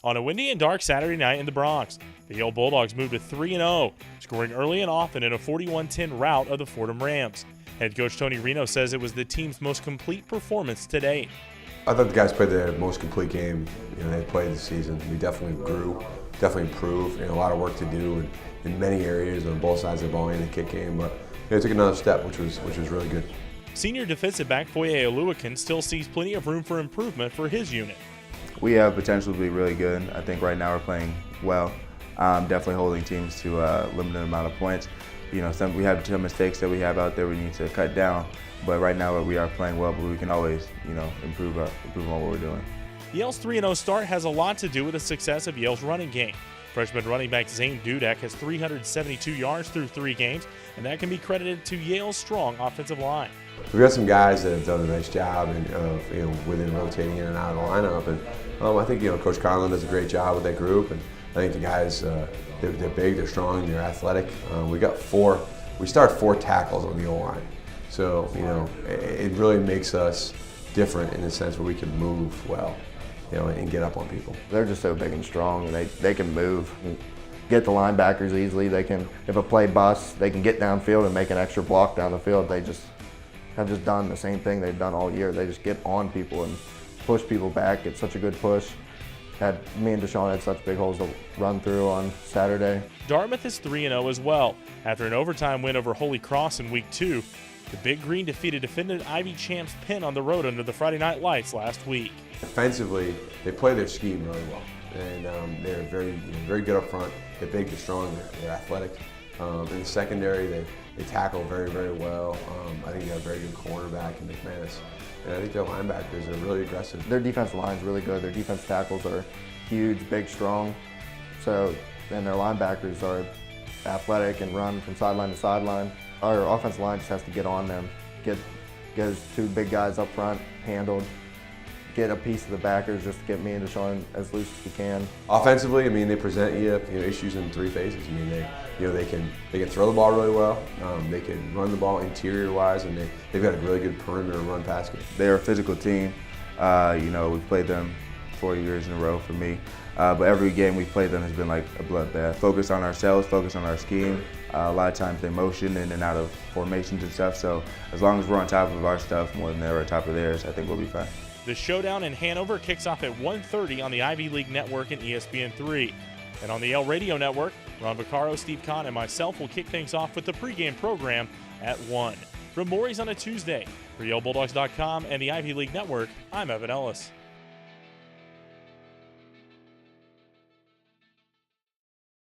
On a windy and dark Saturday night in the Bronx, the Yale Bulldogs moved to 3-0, scoring early and often in a 41-10 rout of the Fordham Rams. Head coach Tony Reno says it was the team's most complete performance to date. I thought the guys played their most complete game they played this season. We definitely grew, definitely improved. A lot of work to do in many areas on both sides of the ball and the kick game, but it took another step, which was really good. Senior defensive back Foye Oluokun still sees plenty of room for improvement for his unit. We have potential to be really good. I think right now we're playing well. Definitely holding teams to a limited amount of points. We have some mistakes that we have out there we need to cut down. But right now we are playing well, but we can always, improve on what we're doing. Yale's 3-0 start has a lot to do with the success of Yale's running game. Freshman running back Zane Dudek has 372 yards through 3 games, and that can be credited to Yale's strong offensive line. We've got some guys that have done a nice job within rotating in and out of the lineup, and I think Coach Conlon does a great job with that group, and I think the guys they're big, they're strong, they're athletic. We start 4 tackles on the O-line, so it really makes us different in the sense where we can move well. And get up on people. They're just so big and strong, and they can move and get the linebackers easily. They can, if a play busts, they can get downfield and make an extra block down the field. They have done the same thing they've done all year. They just get on people and push people back. It's such a good push. Me and Deshaun had such big holes to run through on Saturday. Dartmouth is 3-0 as well. After an overtime win over Holy Cross in Week 2, the Big Green defeated defending Ivy champs Penn on the road under the Friday Night Lights last week. Defensively, they play their scheme really well, and they're very good up front. They're big, they're strong, they're athletic. In the secondary, they tackle very, very well. I think they have a very good cornerback in McManus, and I think their linebackers are really aggressive. Their defensive line is really good. Their defense tackles are huge, big, strong. And their linebackers are athletic and run from sideline to sideline. Our offensive line just has to get on them, get those 2 big guys up front handled, get a piece of the backers just to get me and Deshaun as loose as we can. Offensively, they present you issues in 3 phases. They can throw the ball really well, they can run the ball interior-wise, and they've got a really good perimeter run pass game. They're a physical team. We've played them 4 years in a row for me. But every game we've played them has been like a bloodbath. Focus on ourselves, focus on our scheme. A lot of times they motion in and out of formations and stuff, so as long as we're on top of our stuff more than they're on top of theirs, I think we'll be fine. The showdown in Hanover kicks off at 1:30 on the Ivy League Network and ESPN3. And on the Yale Radio Network, Ron Vaccaro, Steve Kahn, and myself will kick things off with the pregame program at 1. From Mory's on a Tuesday, for YaleBulldogs.com and the Ivy League Network, I'm Evan Ellis.